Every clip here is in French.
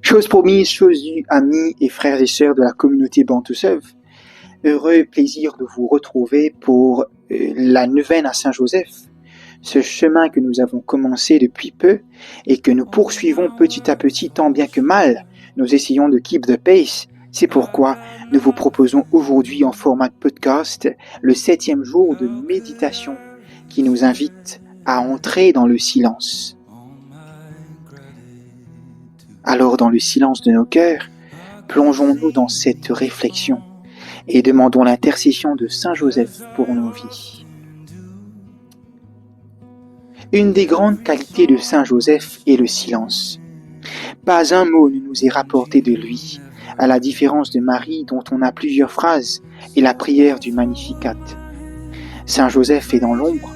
Chose promise, chose due, amis et frères et sœurs de la communauté Bantusov. Heureux plaisir de vous retrouver pour la neuvaine à Saint-Joseph, ce chemin que nous avons commencé depuis peu et que nous poursuivons petit à petit tant bien que mal. Nous essayons de keep the pace. C'est pourquoi nous vous proposons aujourd'hui en format de podcast le 7e jour de méditation qui nous invite à entrer dans le silence. Alors, dans le silence de nos cœurs, plongeons-nous dans cette réflexion et demandons l'intercession de Saint Joseph pour nos vies. Une des grandes qualités de Saint Joseph est le silence. Pas un mot ne nous est rapporté de lui, à la différence de Marie dont on a plusieurs phrases et la prière du Magnificat. Saint Joseph est dans l'ombre,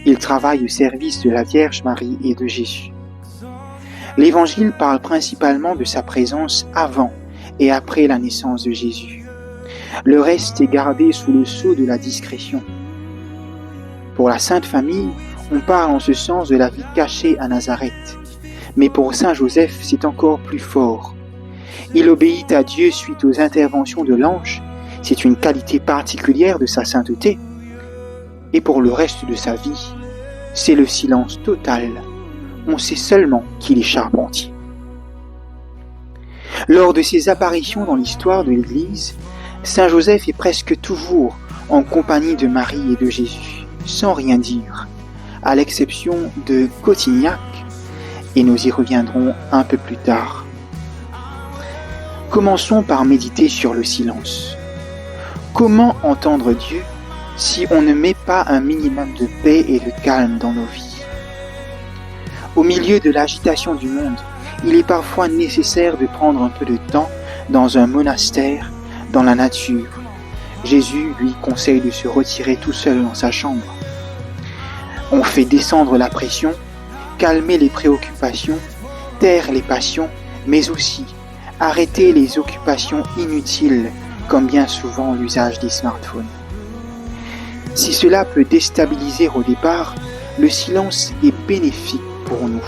il travaille au service de la Vierge Marie et de Jésus. L'Évangile parle principalement de sa présence avant et après la naissance de Jésus. Le reste est gardé sous le sceau de la discrétion. Pour la Sainte Famille, on parle en ce sens de la vie cachée à Nazareth. Mais pour Saint Joseph, c'est encore plus fort. Il obéit à Dieu suite aux interventions de l'ange. C'est une qualité particulière de sa sainteté. Et pour le reste de sa vie, c'est le silence total. On sait seulement qu'il est charpentier. Lors de ses apparitions dans l'histoire de l'Église, Saint Joseph est presque toujours en compagnie de Marie et de Jésus, sans rien dire, à l'exception de Cotignac, et nous y reviendrons un peu plus tard. Commençons par méditer sur le silence. Comment entendre Dieu si on ne met pas un minimum de paix et de calme dans nos vies? Au milieu de l'agitation du monde, il est parfois nécessaire de prendre un peu de temps dans un monastère, dans la nature. Jésus lui conseille de se retirer tout seul dans sa chambre. On fait descendre la pression, calmer les préoccupations, taire les passions, mais aussi arrêter les occupations inutiles, comme bien souvent l'usage des smartphones. Si cela peut déstabiliser au départ, le silence est bénéfique pour nous.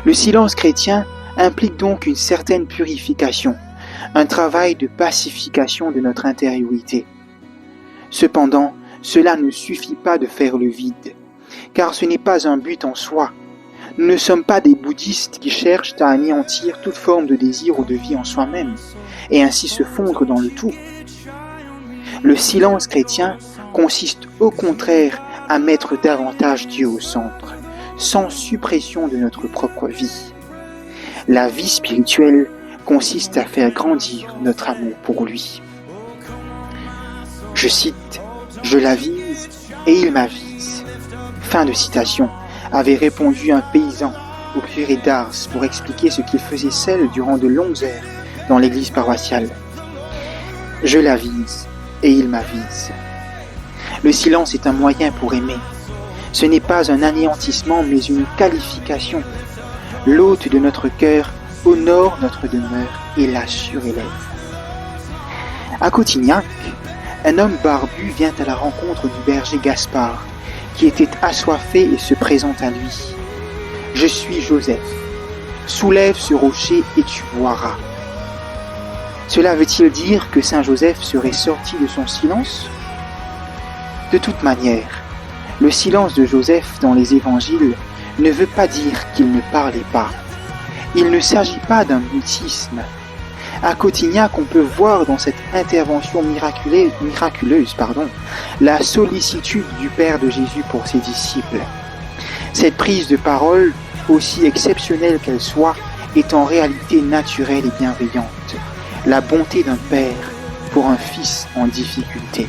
Le silence chrétien implique donc une certaine purification, un travail de pacification de notre intériorité. Cependant, cela ne suffit pas de faire le vide, car ce n'est pas un but en soi. Nous ne sommes pas des bouddhistes qui cherchent à anéantir toute forme de désir ou de vie en soi-même, et ainsi se fondre dans le tout. Le silence chrétien consiste au contraire à mettre davantage Dieu au centre, sans suppression de notre propre vie. La vie spirituelle consiste à faire grandir notre amour pour lui. Je cite, « Je l'avise et il m'avise ». Fin de citation, avait répondu un paysan au curé d'Ars pour expliquer ce qu'il faisait seul durant de longues heures dans l'église paroissiale. Je l'avise et il m'avise. Le silence est un moyen pour aimer. Ce n'est pas un anéantissement mais une qualification. L'hôte de notre cœur honore notre demeure et la surélève. À Cotignac, un homme barbu vient à la rencontre du berger Gaspard, qui était assoiffé et se présente à lui. « Je suis Joseph. Soulève ce rocher et tu boiras. » Cela veut-il dire que Saint Joseph serait sorti de son silence? De toute manière, le silence de Joseph dans les évangiles ne veut pas dire qu'il ne parlait pas. Il ne s'agit pas d'un mutisme. À Cotignac, on peut voir dans cette intervention miraculeuse, la sollicitude du Père de Jésus pour ses disciples. Cette prise de parole, aussi exceptionnelle qu'elle soit, est en réalité naturelle et bienveillante. La bonté d'un Père pour un Fils en difficulté.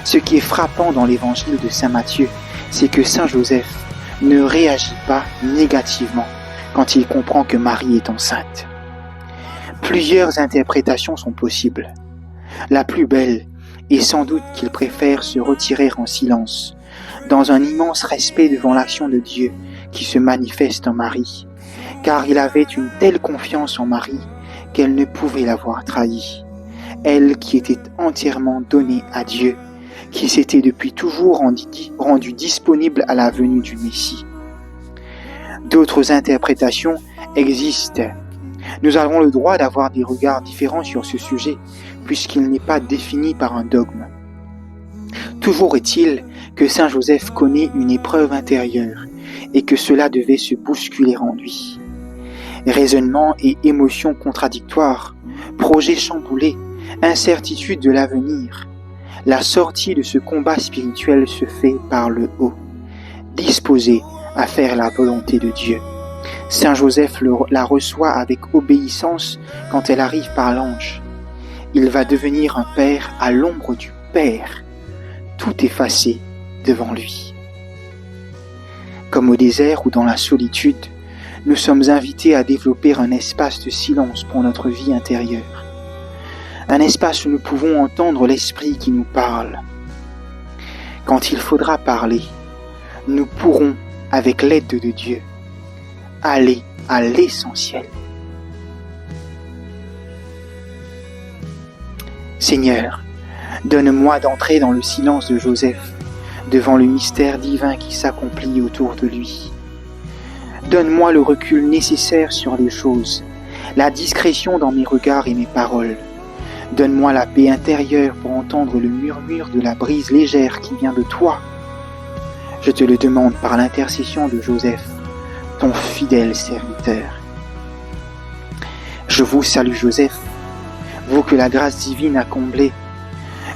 Ce qui est frappant dans l'évangile de Saint Matthieu, c'est que Saint Joseph ne réagit pas négativement quand il comprend que Marie est enceinte. Plusieurs interprétations sont possibles. La plus belle est sans doute qu'il préfère se retirer en silence, dans un immense respect devant l'action de Dieu qui se manifeste en Marie, car il avait une telle confiance en Marie qu'elle ne pouvait l'avoir trahi. Elle qui était entièrement donnée à Dieu, qui s'était depuis toujours rendu disponible à la venue du Messie. D'autres interprétations existe. Nous avons le droit d'avoir des regards différents sur ce sujet, puisqu'il n'est pas défini par un dogme. Toujours est-il que Saint Joseph connaît une épreuve intérieure et que cela devait se bousculer en lui. Raisonnements et émotions contradictoires, projets chamboulés, incertitude de l'avenir. La sortie de ce combat spirituel se fait par le haut, disposé à faire la volonté de Dieu. Saint Joseph la reçoit avec obéissance quand elle arrive par l'ange. Il va devenir un père à l'ombre du Père, tout effacé devant lui. Comme au désert ou dans la solitude, nous sommes invités à développer un espace de silence pour notre vie intérieure. Un espace où nous pouvons entendre l'Esprit qui nous parle. Quand il faudra parler, nous pourrons, avec l'aide de Dieu, aller à l'essentiel. Seigneur, donne-moi d'entrer dans le silence de Joseph, devant le mystère divin qui s'accomplit autour de lui. Donne-moi le recul nécessaire sur les choses, la discrétion dans mes regards et mes paroles. Donne-moi la paix intérieure pour entendre le murmure de la brise légère qui vient de toi. Je te le demande par l'intercession de Joseph, ton fidèle serviteur. Je vous salue Joseph, vous que la grâce divine a comblé.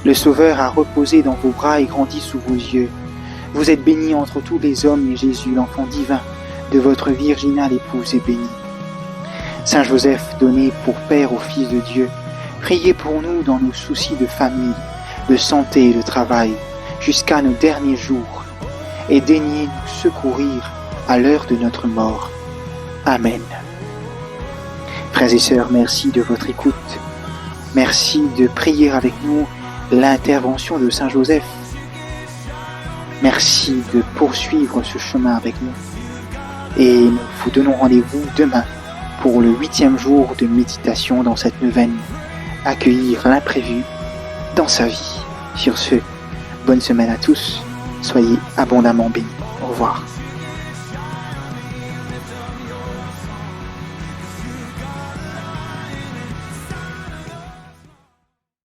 Le Sauveur a reposé dans vos bras et grandi sous vos yeux. Vous êtes béni entre tous les hommes et Jésus, l'enfant divin, de votre virginale épouse est béni. Saint Joseph, donné pour Père au Fils de Dieu, priez pour nous dans nos soucis de famille, de santé et de travail, jusqu'à nos derniers jours, et daignez nous secourir à l'heure de notre mort. Amen. Frères et sœurs, merci de votre écoute. Merci de prier avec nous l'intervention de Saint Joseph. Merci de poursuivre ce chemin avec nous. Et nous vous donnons rendez-vous demain pour le 8e jour de méditation dans cette neuvaine. Accueillir l'imprévu dans sa vie. Sur ce, bonne semaine à tous. Soyez abondamment bénis. Au revoir.